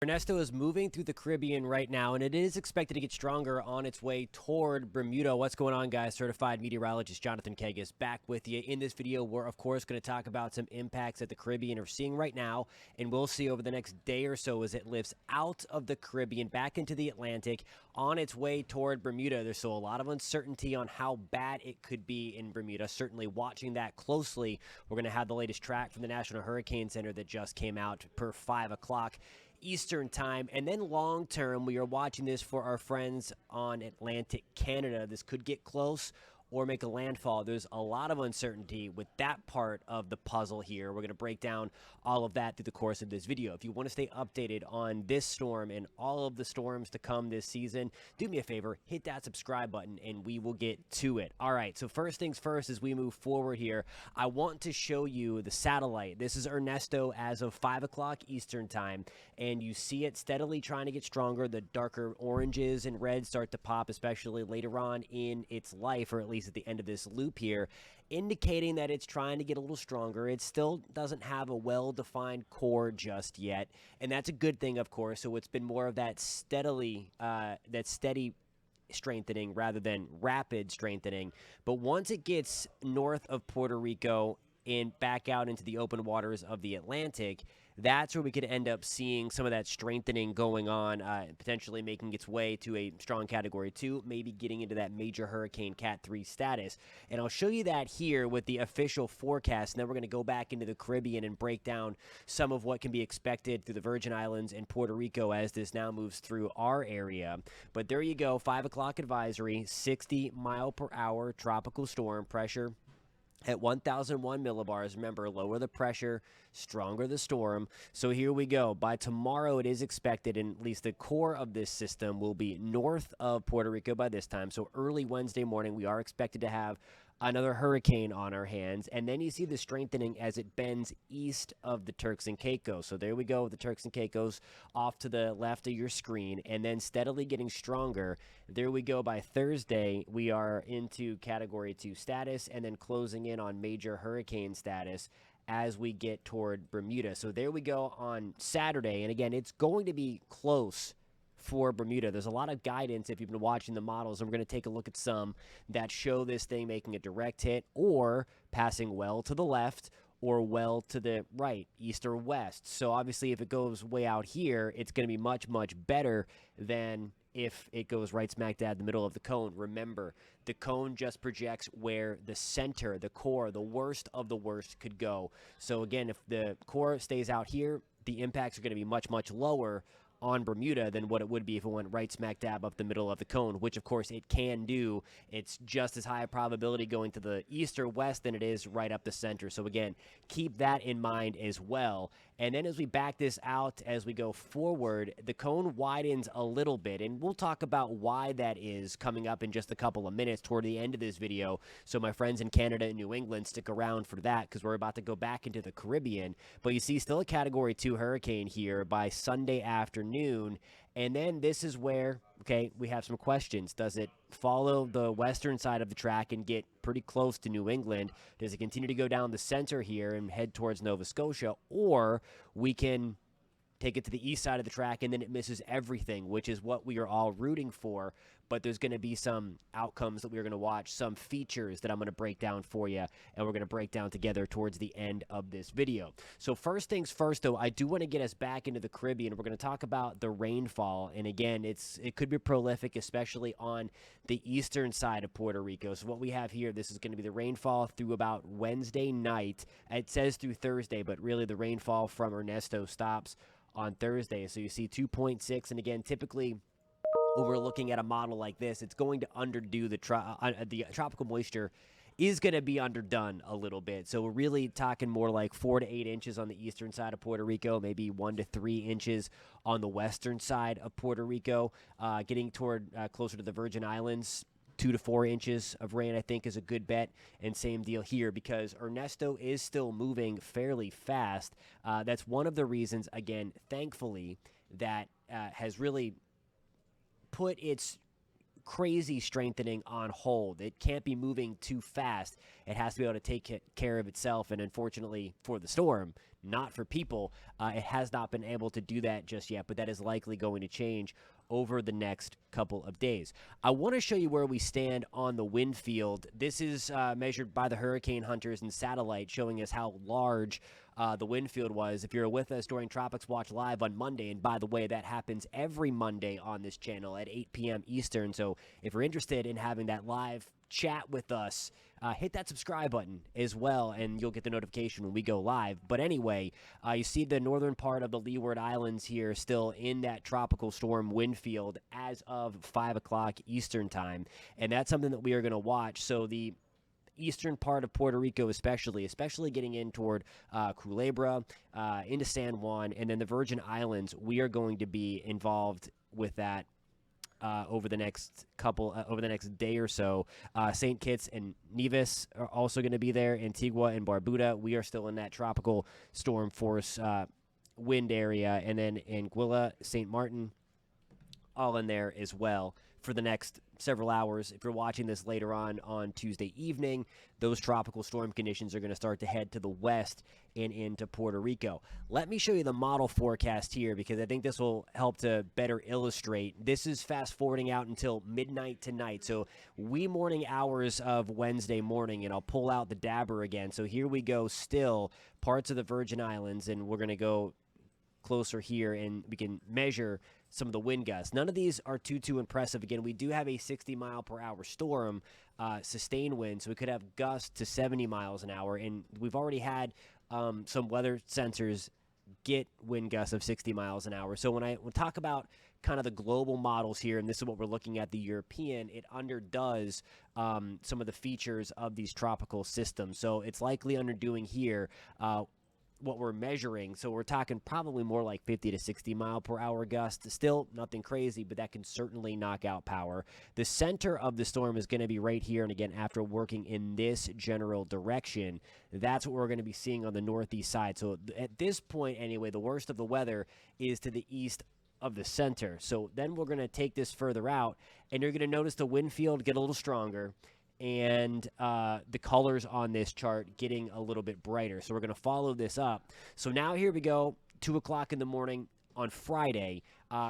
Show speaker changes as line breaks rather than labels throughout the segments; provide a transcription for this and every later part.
Ernesto is moving through the Caribbean right now, and it is expected to get stronger on its way toward Bermuda. What's going on, guys? Certified meteorologist Jonathan Kegas back with you. In this video, we're, of course, going to talk about some impacts that the Caribbean are seeing right now, and we'll see over the next day or so as it lifts out of the Caribbean back into the Atlantic on its way toward Bermuda. There's still a lot of uncertainty on how bad it could be in Bermuda. Certainly watching that closely. We're going to have the latest track from the National Hurricane Center that just came out per 5 o'clock. Eastern time, and then long term we are watching this for our friends on Atlantic Canada. This could get close or make a landfall. There's a lot of uncertainty with that part of the puzzle here. We're going to break down all of that through the course of this video. If you want to stay updated on this storm and all of the storms to come this season, do me a favor, hit that subscribe button and we will get to it. All right, so first things first, as we move forward here, I want to show you the satellite. This is Ernesto as of 5 o'clock Eastern time, and you see it steadily trying to get stronger. The darker oranges and reds start to pop, especially later on in its life, or at least at the end of this loop here, indicating that it's trying to get a little stronger. It still doesn't have a well-defined core just yet, and that's a good thing, of course. So it's been more of that steady strengthening rather than rapid strengthening. But once it gets north of Puerto Rico and back out into the open waters of the Atlantic, that's where we could end up seeing some of that strengthening going on, potentially making its way to a strong Category 2, maybe getting into that major hurricane Cat 3 status. And I'll show you that here with the official forecast, and then we're going to go back into the Caribbean and break down some of what can be expected through the Virgin Islands and Puerto Rico as this now moves through our area. But there you go, 5 o'clock advisory, 60-mile-per-hour tropical storm pressure at 1,001 millibars. Remember, lower the pressure, stronger the storm. So here we go. By tomorrow, it is expected, and at least the core of this system will be north of Puerto Rico by this time. So early Wednesday morning, we are expected to have another hurricane on our hands, and then you see the strengthening as it bends east of the Turks and Caicos. So there we go, the Turks and Caicos off to the left of your screen, and then steadily getting stronger. There we go. By Thursday, we are into Category 2 status, and then closing in on major hurricane status as we get toward Bermuda. So there we go on Saturday, and again, it's going to be close for Bermuda. There's a lot of guidance if you've been watching the models, and we're going to take a look at some that show this thing making a direct hit or passing well to the left or well to the right, east or west. So obviously if it goes way out here, it's going to be much, much better than if it goes right smack dab in the middle of the cone. Remember, the cone just projects where the center, the core, the worst of the worst could go. So again, if the core stays out here, the impacts are going to be much, much lower on Bermuda than what it would be if it went right smack dab up the middle of the cone, which of course it can do. It's just as high a probability going to the east or west than it is right up the center. So again, keep that in mind as well. And then as we back this out, as we go forward, the cone widens a little bit, and we'll talk about why that is coming up in just a couple of minutes toward the end of this video. So my friends in Canada and New England, stick around for that because we're about to go back into the Caribbean. But you see still a Category 2 hurricane here by Sunday afternoon. And then this is where, okay, we have some questions. Does it follow the western side of the track and get pretty close to New England? Does it continue to go down the center here and head towards Nova Scotia? Or we can take it to the east side of the track and then it misses everything, which is what we are all rooting for. But there's going to be some outcomes that we're going to watch, some features that I'm going to break down for you, and we're going to break down together towards the end of this video. So first things first, though, I do want to get us back into the Caribbean. We're going to talk about the rainfall, and again, it could be prolific, especially on the eastern side of Puerto Rico. So what we have here, this is going to be the rainfall through about Wednesday night. It says through Thursday, but really the rainfall from Ernesto stops on Thursday. So you see 2.6, and again, typically when we're looking at a model like this, it's going to underdo the tropical moisture is going to be underdone a little bit. So we're really talking more like 4 to 8 inches on the eastern side of Puerto Rico, maybe 1 to 3 inches on the western side of Puerto Rico, getting toward closer to the Virgin Islands. 2 to 4 inches of rain, I think, is a good bet. And same deal here because Ernesto is still moving fairly fast. That's one of the reasons, again, thankfully, that has really put its crazy strengthening on hold. It can't be moving too fast. It has to be able to take care of itself. And unfortunately for the storm, not for people, it has not been able to do that just yet, but that is likely going to change over the next couple of days. I want to show you where we stand on the wind field. This is measured by the hurricane hunters and satellite, showing us how large the wind field was. If you're with us during Tropics Watch Live on Monday, and by the way, that happens every Monday on this channel at 8 p.m. Eastern, so if you're interested in having that live chat with us, hit that subscribe button as well, and you'll get the notification when we go live. But anyway, you see the northern part of the Leeward Islands here still in that tropical storm wind field as of 5 o'clock Eastern time, and that's something that we are going to watch. So the eastern part of Puerto Rico especially getting in toward Culebra, into San Juan, and then the Virgin Islands, we are going to be involved with that over the next day or so. St. Kitts and Nevis are also going to be there. Antigua and Barbuda, we are still in that tropical storm force wind area. And then Anguilla, St. Martin, all in there as well for the next several hours. If you're watching this later on Tuesday evening, those tropical storm conditions are going to start to head to the west and into Puerto Rico. Let me show you the model forecast here, because I think this will help to better illustrate. This is fast forwarding out until midnight tonight, so wee morning hours of Wednesday morning, and I'll pull out the dabber again. So here we go, still parts of the Virgin Islands, and we're going to go closer here and we can measure some of the wind gusts. None of these are too impressive. Again, we do have a 60-mile-per-hour storm, sustained wind, so we could have gusts to 70 miles an hour, and we've already had some weather sensors get wind gusts of 60 miles an hour. So when we talk about kind of the global models here, and this is what we're looking at, the European, it underdoes some of the features of these tropical systems. So it's likely underdoing here what we're measuring. So we're talking probably more like 50 to 60 mile per hour gusts. Still nothing crazy, but that can certainly knock out power. The center of the storm is going to be right here, and again, after working in this general direction, that's what we're going to be seeing on the northeast side. So at this point anyway, the worst of the weather is to the east of the center. So then we're going to take this further out, and you're going to notice the wind field get a little stronger, and the colors on this chart getting a little bit brighter. So we're going to follow this up. So now here we go, 2 o'clock in the morning on Friday.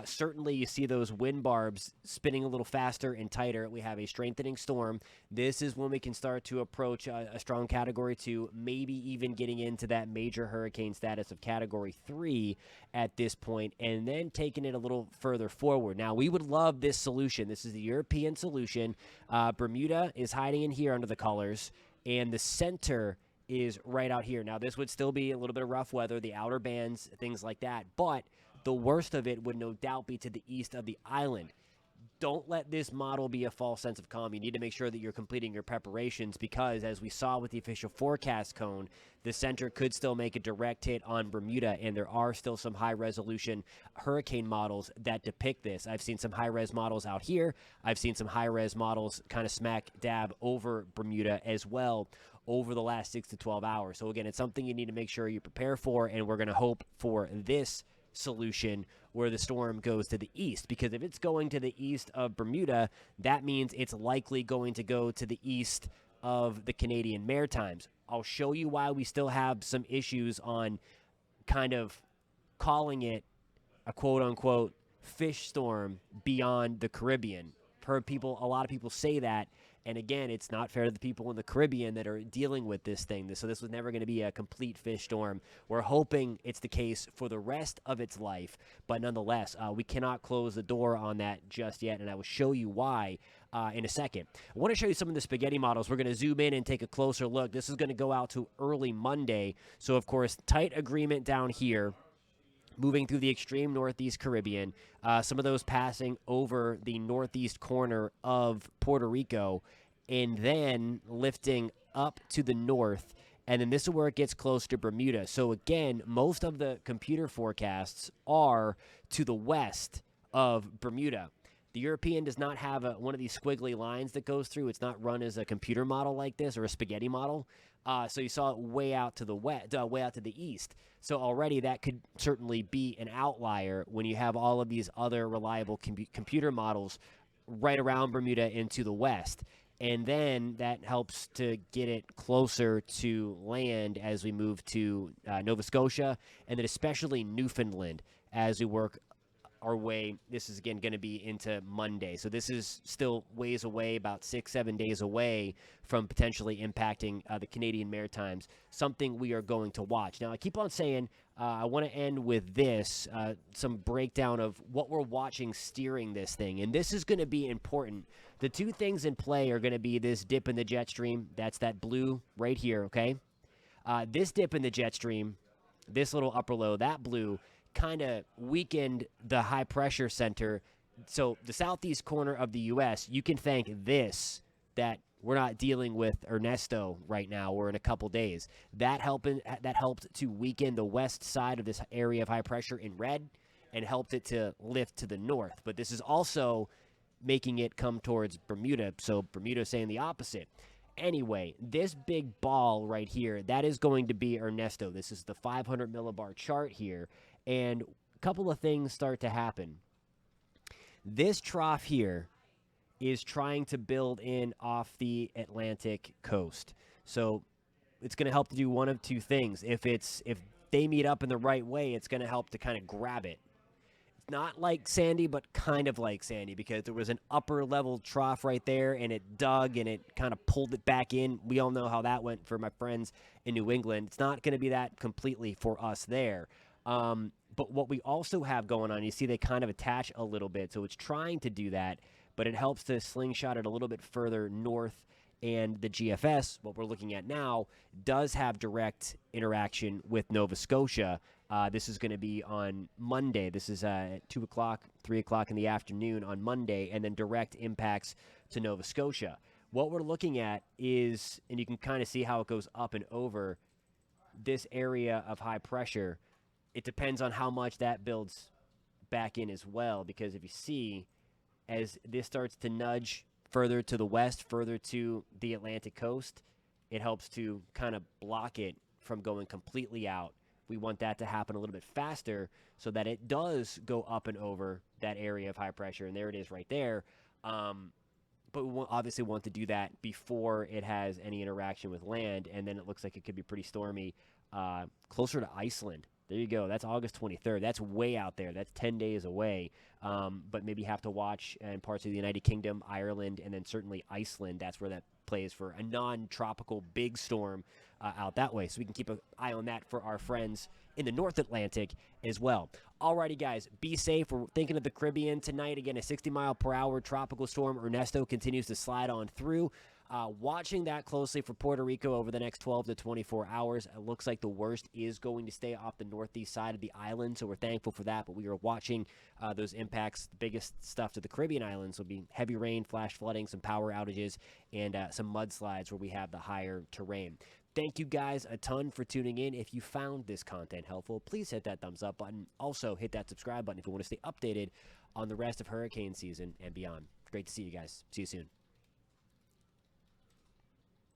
Certainly you see those wind barbs spinning a little faster and tighter. We have a strengthening storm. This is when we can start to approach a strong Category 2, maybe even getting into that major hurricane status of Category 3 at this point, and then taking it a little further forward. Now, we would love this solution. This is the European solution. Bermuda is hiding in here under the colors, and the center is right out here. Now, this would still be a little bit of rough weather, the outer bands, things like that, but the worst of it would no doubt be to the east of the island. Don't let this model be a false sense of calm. You need to make sure that you're completing your preparations, because as we saw with the official forecast cone, the center could still make a direct hit on Bermuda, and there are still some high-resolution hurricane models that depict this. I've seen some high-res models out here. I've seen some high-res models kind of smack dab over Bermuda as well over the last 6 to 12 hours. So again, it's something you need to make sure you prepare for, and we're going to hope for this solution where the storm goes to the east, because if it's going to the east of Bermuda, that means it's likely going to go to the east of the Canadian Maritimes. I'll show you why we still have some issues on kind of calling it a quote-unquote fish storm beyond the Caribbean. Heard a lot of people say that, and again, it's not fair to the people in the Caribbean that are dealing with this thing. So this was never going to be a complete fish storm. We're hoping it's the case for the rest of its life, but nonetheless, we cannot close the door on that just yet, and I will show you why in a second. I want to show you some of the spaghetti models. We're going to zoom in and take a closer look. This is going to go out to early Monday, so of course, tight agreement down here, moving through the extreme northeast Caribbean, some of those passing over the northeast corner of Puerto Rico, and then lifting up to the north, and then this is where it gets close to Bermuda. So again, most of the computer forecasts are to the west of Bermuda. The European does not have one of these squiggly lines that goes through. It's not run as a computer model like this, or a spaghetti model. So you saw it way out to the west, way out to the east. So already that could certainly be an outlier when you have all of these other reliable computer models right around Bermuda into the west. And then that helps to get it closer to land as we move to Nova Scotia, and then especially Newfoundland as we work our way. This is again going to be into Monday. So this is still ways away, about 6-7 days away from potentially impacting the Canadian Maritimes, something we are going to watch. Now, I keep on saying I want to end with this, some breakdown of what we're watching steering this thing. And this is going to be important. The two things in play are going to be this dip in the jet stream. That's that blue right here, okay? This dip in the jet stream, this little upper low, that blue, kind of weakened the high pressure center. So the southeast corner of the U.S., you can thank this that we're not dealing with Ernesto right now or in a couple days. That helped to weaken the west side of this area of high pressure in red and helped it to lift to the north. But this is also making it come towards Bermuda, so Bermuda saying the opposite. Anyway, this big ball right here, that is going to be Ernesto. This is the 500 millibar chart here, and a couple of things start to happen. This trough here is trying to build in off the Atlantic coast. So it's going to help to do one of two things. If they meet up in the right way, it's going to help to kind of grab it. It's not like Sandy, but kind of like Sandy, because there was an upper level trough right there, and it dug and it kind of pulled it back in. We all know how that went for my friends in New England. It's not going to be that completely for us there. But what we also have going on, you see they kind of attach a little bit, so it's trying to do that, but it helps to slingshot it a little bit further north, and the GFS, what we're looking at now, does have direct interaction with Nova Scotia. This is going to be on Monday. This is at 2 o'clock, 3 o'clock in the afternoon on Monday, and then direct impacts to Nova Scotia. What we're looking at is, and you can kind of see how it goes up and over this area of high pressure. It depends on how much that builds back in as well, because if you see, as this starts to nudge further to the west, further to the Atlantic coast, it helps to kind of block it from going completely out. We want that to happen a little bit faster so that it does go up and over that area of high pressure, and there it is right there. But we obviously want to do that before it has any interaction with land, and then it looks like it could be pretty stormy closer to Iceland. There you go. That's August 23rd. That's way out there. That's 10 days away. But maybe have to watch in parts of the United Kingdom, Ireland, and then certainly Iceland. That's where that plays for a non-tropical big storm out that way. So we can keep an eye on that for our friends in the North Atlantic as well. Alrighty, guys, be safe. We're thinking of the Caribbean tonight. Again, a 60-mile-per-hour tropical storm. Ernesto continues to slide on through. Watching that closely for Puerto Rico over the next 12 to 24 hours. It looks like the worst is going to stay off the northeast side of the island, so we're thankful for that. But we are watching those impacts. The biggest stuff to the Caribbean islands will be heavy rain, flash flooding, some power outages, and some mudslides where we have the higher terrain. Thank you guys a ton for tuning in. If you found this content helpful, please hit that thumbs up button. Also, hit that subscribe button if you want to stay updated on the rest of hurricane season and beyond. Great to see you guys. See you soon.